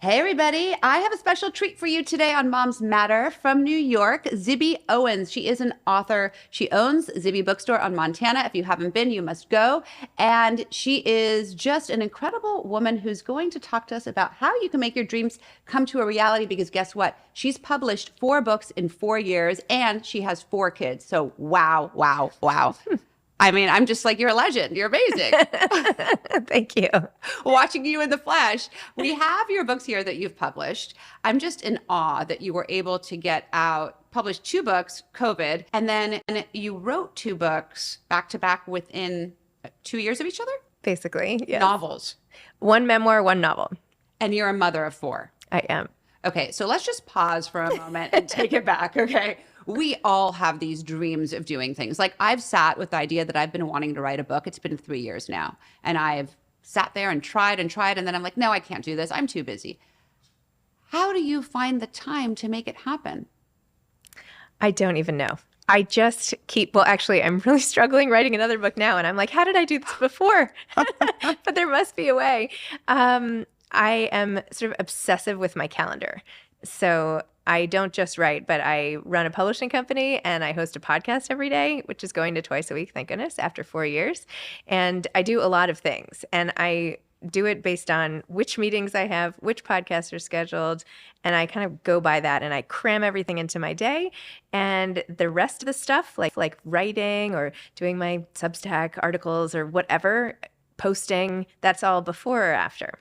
Hey everybody, I have a special treat for you today on Moms Matter from New York, Zibby Owens. She is an author. She owns Zibby Bookstore on Montana. If you haven't been, you must go. And she is just an incredible woman who's going to talk to us about how you can make your dreams come to a reality, because guess what? She's published 4 books in 4 years and she has 4 kids. So wow, wow, wow. I mean, I'm just like, you're a legend. You're amazing. Thank you. Watching you in the flesh. We have your books here that you've published. I'm just in awe that you were able to get out, publish 2 books, COVID, and then you wrote 2 books back to back within 2 years of each other? Basically, yes. Novels. 1 memoir, 1 novel. And you're a mother of 4. I am. Okay, so let's just pause for a moment and take it back, okay? We all have these dreams of doing things. Like, I've sat with the idea that I've been wanting to write a book. It's been 3 years now. And I've sat there and tried, and then I'm like, no, I can't do this. I'm too busy. How do you find the time to make it happen? I don't even know. I just well, actually, I'm really struggling writing another book now. And I'm like, how did I do this before? But there must be a way. I am sort of obsessive with my calendar. So I don't just write, but I run a publishing company and I host a podcast every day, which is going to twice a week, thank goodness, after 4 years. And I do a lot of things. And I do it based on which meetings I have, which podcasts are scheduled, and I kind of go by that and I cram everything into my day. And the rest of the stuff, like writing or doing my Substack articles or whatever, posting, that's all before or after.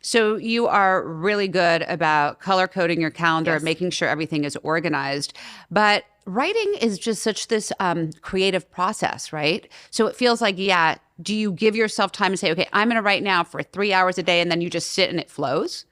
So you are really good about color coding your calendar, Yes. making sure everything is organized. But writing is just such this creative process, right? So it feels like, yeah, do you give yourself time to say, okay, I'm going to write now for 3 hours a day, and then you just sit and it flows?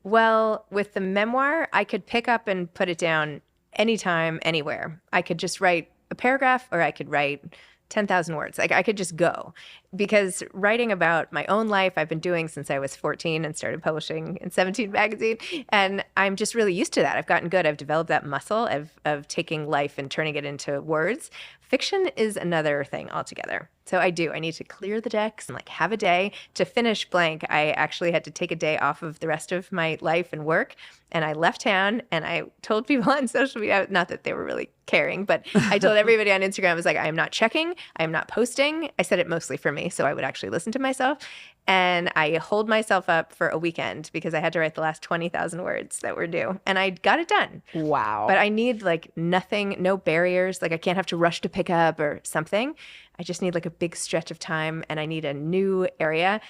Well, with the memoir, I could pick up and put it down anytime, anywhere. I could just write a paragraph or I could write 10,000 words. Like, I could just go, because writing about my own life, I've been doing since I was 14 and started publishing in 17 magazine. And I'm just really used to that. I've gotten good. I've developed that muscle of taking life and turning it into words. Fiction is another thing altogether. So I need to clear the decks and have a day to finish blank. I actually had to take a day off of the rest of my life and work. And I left town and I told people on social media, not that they were really caring, but I told everybody on Instagram, I was like, I am not checking. I am not posting. I said it mostly for me, so I would actually listen to myself. And I holed myself up for a weekend because I had to write the last 20,000 words that were due. And I got it done. Wow. But I need nothing, no barriers. I can't have to rush to pick up or something. I just need a big stretch of time, and I need a new area,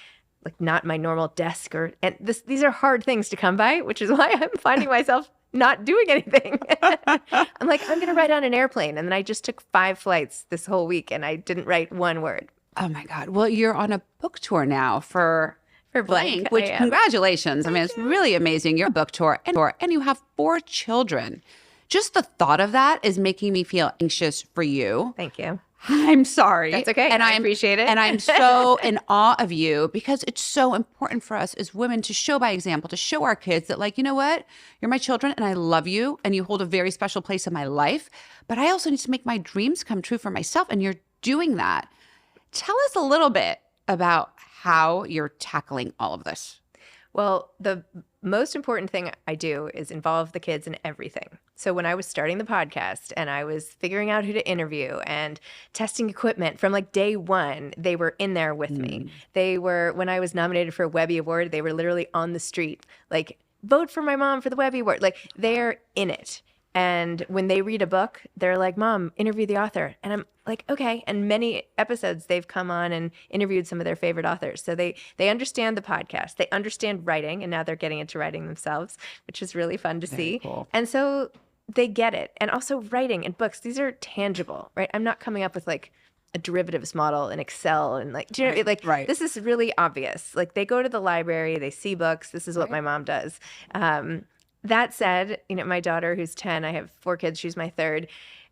not my normal desk these are hard things to come by, which is why I'm finding myself not doing anything. I'm like, I'm going to write on an airplane. And then I just took 5 flights this whole week and I didn't write 1 word. Oh my God. Well, you're on a book tour now for Blank, which congratulations. I mean, it's really amazing. You're a book tour and you have 4 children. Just the thought of that is making me feel anxious for you. Thank you. I'm sorry. That's okay. And I appreciate it. And I'm so in awe of you, because it's so important for us as women to show by example, to show our kids that, you know what? You're my children and I love you and you hold a very special place in my life. But I also need to make my dreams come true for myself. And you're doing that. Tell us a little bit about how you're tackling all of this. Well, the most important thing I do is involve the kids in everything. So when I was starting the podcast and I was figuring out who to interview and testing equipment from day 1, they were in there with me. They were, when I was nominated for a Webby Award, they were literally on the street, vote for my mom for the Webby Award. They're in it. And when they read a book, they're like, Mom, interview the author. And I'm like, okay. And many episodes, they've come on and interviewed some of their favorite authors. So they understand the podcast. They understand writing. And now they're getting into writing themselves, which is really fun to see. Cool. And so they get it. And also writing and books, these are tangible, right? I'm not coming up with a derivatives model in Excel and do you know, right. This is really obvious. They go to the library, they see books. This is what my mom does. That said, my daughter who's 10, I have 4 kids, she's my third.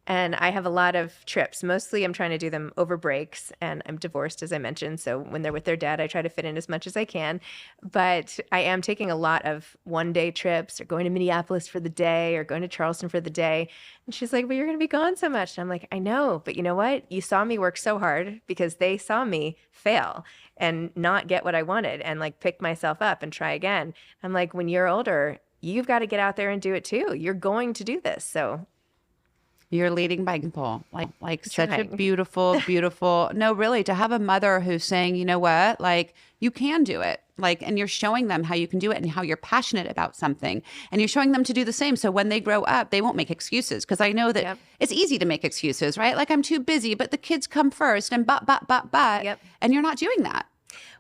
And I have a lot of trips. Mostly I'm trying to do them over breaks, and I'm divorced, as I mentioned. So when they're with their dad, I try to fit in as much as I can. But I am taking a lot of one-day trips or going to Minneapolis for the day or going to Charleston for the day. And she's like, but you're going to be gone so much. And I'm like, I know, but you know what? You saw me work so hard because they saw me fail and not get what I wanted and like pick myself up and try again. I'm like, when you're older, you've got to get out there and do it too. You're going to do this. So You're leading by example, like such a trying. beautiful, beautiful. No, really, to have a mother who's saying, you know what, like you can do it, like, and you're showing them how you can do it and how you're passionate about something, and you're showing them to do the same. So when they grow up, they won't make excuses, because I know that Yep. it's easy to make excuses, right? Like I'm too busy, but the kids come first, and but, Yep. and you're not doing that.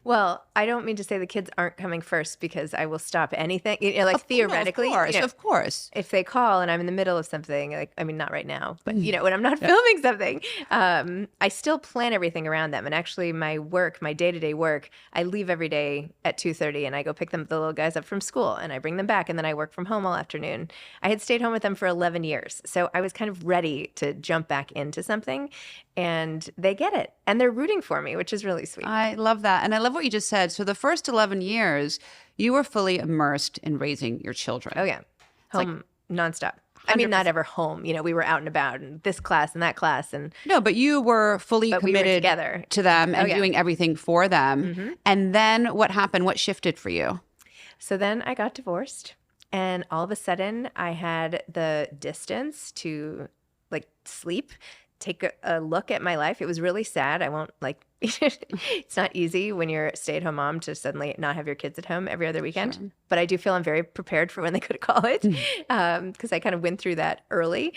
Well, I don't mean to say the kids aren't coming first, because I will stop anything. You know, like theoretically, Of course. if they call and I'm in the middle of something, like, I mean, not right now, but you know, when I'm not filming something, I still plan everything around them. And actually my work, my day-to-day work, I leave every day at 2:30 and I go pick the little guys up from school and I bring them back, and then I work from home all afternoon. I had stayed home with them for 11 years. So I was kind of ready to jump back into something, and they get it and they're rooting for me, which is really sweet. I love that. And I love what you just said. So the first 11 years, you were fully immersed in raising your children. Oh yeah. Home nonstop. I mean, not ever home. You know, we were out and about and this class and that class. And No, but you were fully But we were committed together. to them and Oh, yeah. doing everything for them. And then what happened? What shifted for you? so then I got divorced, and all of a sudden I had the distance to like sleep, take a look at my life. It was really sad. I won't like, it's not easy when you're a stay-at-home mom to suddenly not have your kids at home every other weekend. Sure. But I do feel I'm very prepared for when they go to college, because I kind of went through that early.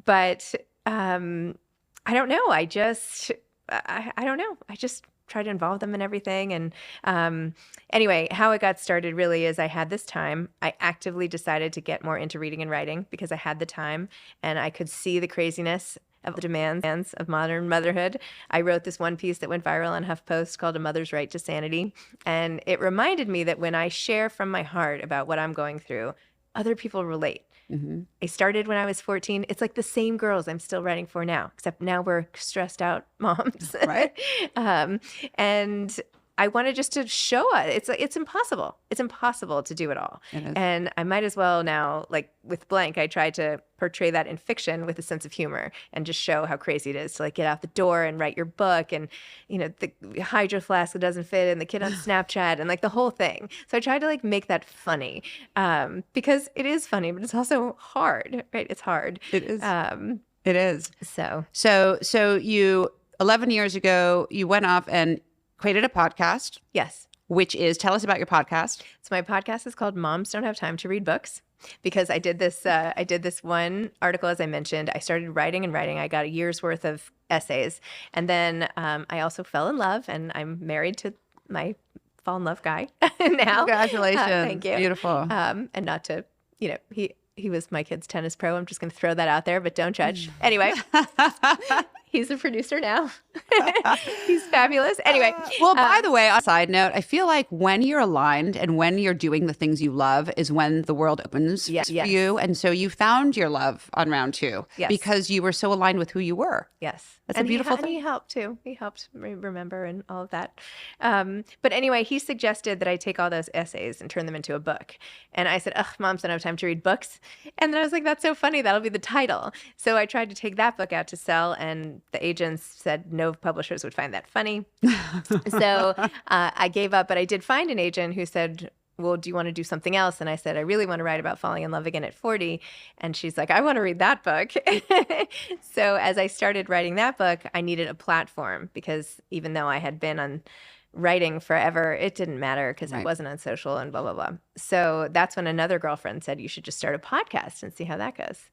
But I don't know. I don't know. I just try to involve them in everything. And anyway, how it got started really is I had this time. I actively decided to get more into reading and writing because I had the time and I could see the craziness of the demands of modern motherhood. I wrote this one piece that went viral on HuffPost called A Mother's Right to Sanity. And it reminded me that when I share from my heart about what I'm going through, other people relate. I started when I was 14. It's like the same girls I'm still writing for now, except now we're stressed out moms. Right. And I wanted just to show us it's impossible. It's impossible to do it all. It is. And I might as well now, like with Blank, I tried to portray that in fiction with a sense of humor and just show how crazy it is to like get out the door and write your book, and you know, the hydro flask that doesn't fit and the kid on Snapchat and like the whole thing. So I tried to like make that funny, because it is funny, but it's also hard, right? It's hard. It is. It is. So you 11 years ago, you went off and created a podcast, Yes. which is, tell us about your podcast. So my podcast is called Moms Don't Have Time to Read Books, because I did this one article, as I mentioned. I started writing and writing. I got a year's worth of essays. And then I also fell in love, and I'm married to my fall in love guy now. Congratulations. Thank you. Beautiful. And not to, you know, he was my kid's tennis pro. I'm just going to throw that out there, but don't judge. Anyway, he's a producer now. He's fabulous. Anyway. Well, by the way, on a side note, I feel like when you're aligned and when you're doing the things you love is when the world opens Yes. for Yes. you. And so you found your love on round two Yes. because you were so aligned with who you were. Yes. That's a beautiful And thing. he helped too. He helped me remember and all of that. But anyway, he suggested that I take all those essays and turn them into a book. And I said, ugh, moms don't have time to read books. And then I was like, that's so funny. That'll be the title. So I tried to take that book out to sell, and the agents said no publishers would find that funny. So I gave up, but I did find an agent who said, well, do you want to do something else? And I said, I really want to write about falling in love again at 40. And she's like, I want to read that book. So as I started writing that book, I needed a platform, because even though I had been on writing forever, it didn't matter because I Right. wasn't on social and blah, blah, blah. So that's when another girlfriend said, you should just start a podcast and see how that goes.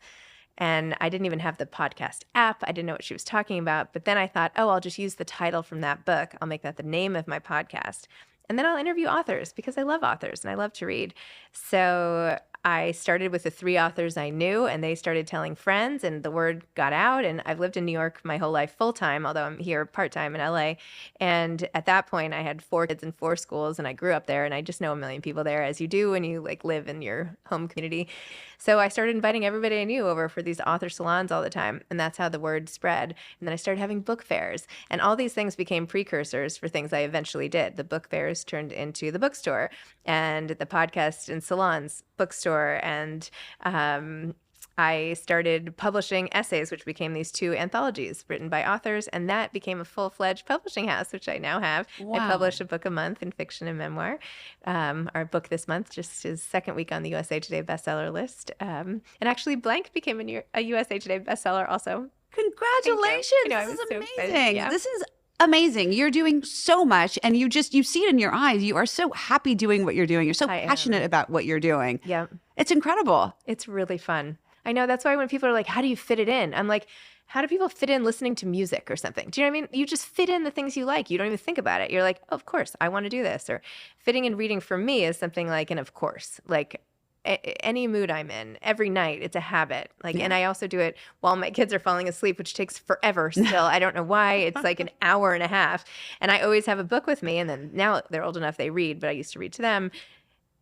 And I didn't even have the podcast app. I didn't know what she was talking about. But then I thought, oh, I'll just use the title from that book. I'll make that the name of my podcast. And then I'll interview authors, because I love authors and I love to read. So I started with the 3 authors I knew, and they started telling friends, and the word got out. And I've lived in New York my whole life full time, although I'm here part time in LA. And at that point, I had 4 kids in 4 schools, and I grew up there, and I just know a million people there, as you do when you like live in your home community. So I started inviting everybody I knew over for these author salons all the time, and that's how the word spread. And then I started having book fairs, and all these things became precursors for things I eventually did. The book fairs turned into the bookstore, and the podcast and salons, bookstore, and I started publishing essays, which became these 2 anthologies written by authors, and that became a full-fledged publishing house, which I now have. Wow. I publish a book a month in fiction and memoir. Our book this month just is 2nd week on the USA Today bestseller list. And actually, Blank became a USA Today bestseller also. Congratulations. I This was is so excited. amazing. Yeah. This is amazing. You're doing so much, and you see it in your eyes. You are so happy doing what you're doing. You're so I am. passionate about what you're doing. Yeah. It's incredible. It's really fun. I know. That's why when people are like, how do you fit it in? I'm like, how do people fit in listening to music or something? Do you know what I mean? You just fit in the things you like. You don't even think about it. You're like, oh, of course, I want to do this. Or fitting in reading for me is something like an of course. Like any mood I'm in, every night, it's a habit. Like, and I also do it while my kids are falling asleep, which takes forever still. I don't know why. It's like an hour and a half. And I always have a book with me. And then now they're old enough, they read, but I used to read to them.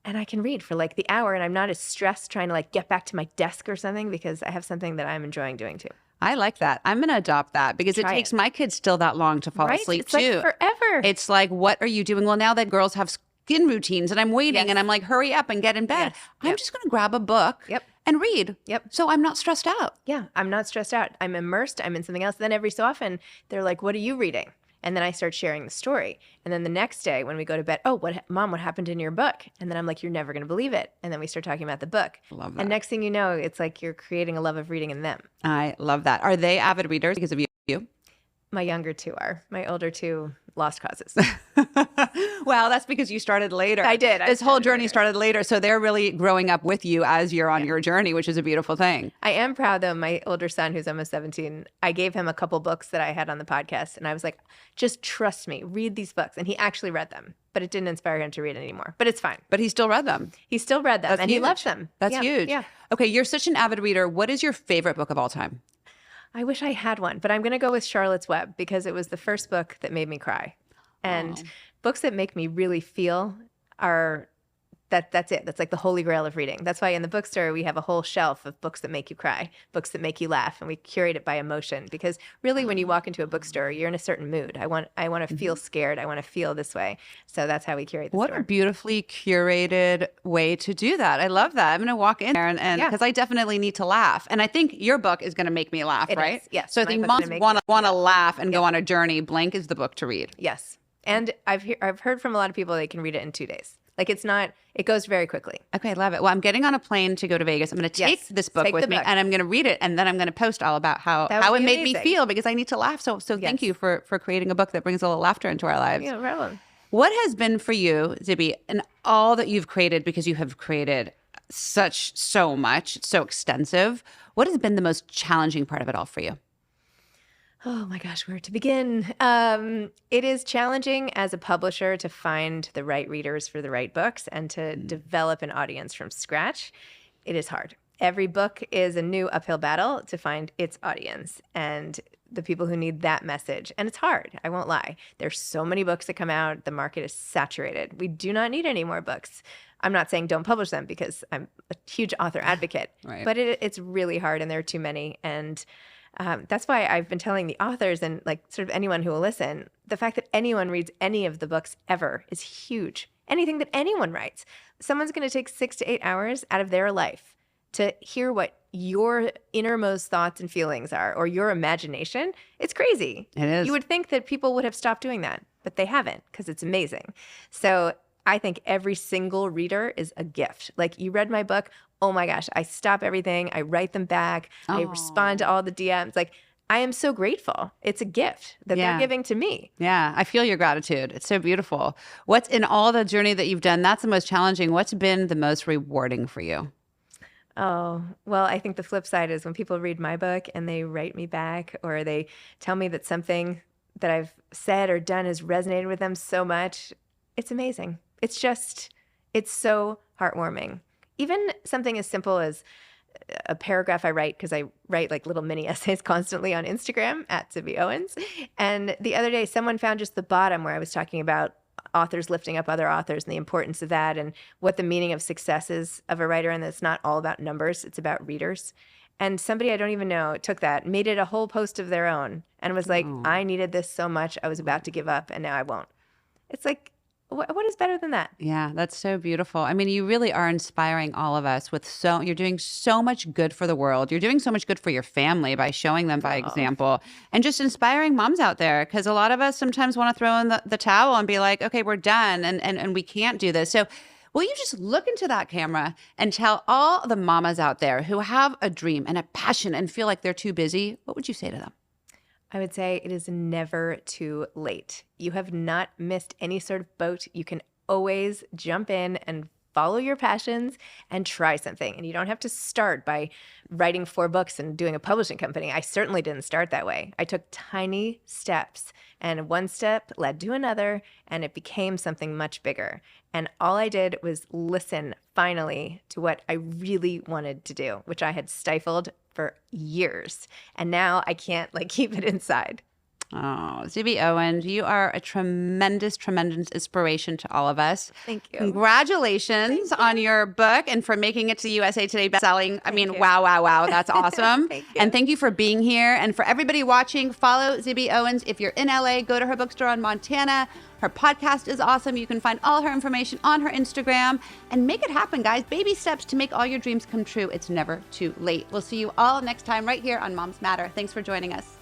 And I can read for like the hour, and I'm not as stressed trying to like get back to my desk or something because I have something that I'm enjoying doing too. I like that. I'm going to adopt that because it Try takes it. my kids still that long to fall Right? asleep It's too. like forever. It's like, what are you doing? Well, now that girls have skin routines and I'm waiting Yes. and I'm like, hurry up and get in bed. Yes. I'm Yep. just going to grab a book Yep. and read. Yep. So I'm not stressed out. Yeah, I'm not stressed out. I'm immersed. I'm in something else. Then every so often, they're like, what are you reading? And then I start sharing the story. And then the next day when we go to bed, oh, Mom, what happened in your book? And then I'm like, you're never going to believe it. And then we start talking about the book. Love that. And next thing you know, it's like you're creating a love of reading in them. I love that. Are they avid readers because of you? My younger 2 are. My older 2, lost causes. Well, that's because you started later. I did. This whole journey started later. So they're really growing up with you as you're on your journey, which is a beautiful thing. I am proud, though. My older son, who's almost 17, I gave him a couple books that I had on the podcast. And I was like, just trust me, read these books. And he actually read them. But it didn't inspire him to read anymore. But it's fine. But he still read them. He still read them. That's and huge. he loves them. That's Yeah, huge. Yeah. Okay, you're such an avid reader. What is your favorite book of all time? I wish I had one, but I'm going to go with Charlotte's Web because it was the first book that made me cry. And books that make me really feel are that's it. That's like the holy grail of reading. That's why in the bookstore we have a whole shelf of books that make you cry, books that make you laugh, and we curate it by emotion because really when you walk into a bookstore, you're in a certain mood. I want to feel scared. I want to feel this way. So that's how we curate the What store. a beautifully curated way to do that. I love that. I'm going to walk in there and Yeah. because I definitely need to laugh. And I think your book is going to make me laugh, It right? is, yes. So I My think book's moms gonna make you want to laugh and go on a journey. Blank is the book to read. Yes. And I've heard from a lot of people they can read it in 2 days. Like it goes very quickly. Okay, I love it. Well, I'm getting on a plane to go to Vegas. I'm going to take Yes, this book take with the me book. and I'm going to read it. And then I'm going to post all about how That would it be made me amazing. feel because I need to laugh. So thank Yes. you for creating a book that brings a little laughter into our lives. Yeah, right. What has been for you, Zibby, and all that you've created, because you have created so much, it's so extensive. What has been the most challenging part of it all for you? Oh my gosh, where to begin? It is challenging as a publisher to find the right readers for the right books and to develop an audience from scratch. It is hard. Every book is a new uphill battle to find its audience and the people who need that message. And it's hard, I won't lie. There's so many books that come out. The market is saturated. We do not need any more books. I'm not saying don't publish them because I'm a huge author advocate, Right. but it's really hard and there are too many. And that's why I've been telling the authors and like sort of anyone who will listen, the fact that anyone reads any of the books ever is huge. Anything that anyone writes, someone's going to take 6 to 8 hours out of their life to hear what your innermost thoughts and feelings are or your imagination. It's crazy. It is. You would think that people would have stopped doing that, but they haven't because it's amazing. So I think every single reader is a gift. Like you read my book, oh my gosh, I stop everything. I write them back. I respond to all the DMs. Like I am so grateful. It's a gift that Yeah. they're giving to me. Yeah, I feel your gratitude. It's so beautiful. What's in all the journey that you've done? That's the most challenging. What's been the most rewarding for you? Oh, well, I think the flip side is when people read my book and they write me back or they tell me that something that I've said or done has resonated with them so much. It's amazing. It's so heartwarming. even something as simple as a paragraph I write, because I write like little mini essays constantly on Instagram at Zibby Owens. And the other day, someone found just the bottom where I was talking about authors lifting up other authors and the importance of that and what the meaning of success is of a writer, and that it's not all about numbers, it's about readers. And somebody I don't even know took that, made it a whole post of their own, and was like, I needed this so much, I was about to give up, and now I won't. It's like, what is better than that? Yeah, that's so beautiful. I mean, you really are inspiring all of us with you're doing so much good for the world. You're doing so much good for your family by showing them by example and just inspiring moms out there. Because a lot of us sometimes want to throw in the towel and be like, okay, we're done and we can't do this. So will you just look into that camera and tell all the mamas out there who have a dream and a passion and feel like they're too busy? What would you say to them? I would say it is never too late. You have not missed any sort of boat. You can always jump in and follow your passions and try something. And you don't have to start by writing 4 books and doing a publishing company. I certainly didn't start that way. I took tiny steps, and one step led to another, and it became something much bigger. And all I did was listen finally to what I really wanted to do, which I had stifled for years. And now I can't keep it inside. Oh, Zibby Owens, you are a tremendous, tremendous inspiration to all of us. Thank you. Congratulations on your book and for making it to USA Today bestselling. I mean, you. wow, wow, wow. That's awesome. Thank you. And thank you for being here. And for everybody watching, follow Zibby Owens. If you're in LA, go to her bookstore on Montana. Her podcast is awesome. You can find all her information on her Instagram and make it happen, guys. Baby steps to make all your dreams come true. It's never too late. We'll see you all next time right here on Moms Matter. Thanks for joining us.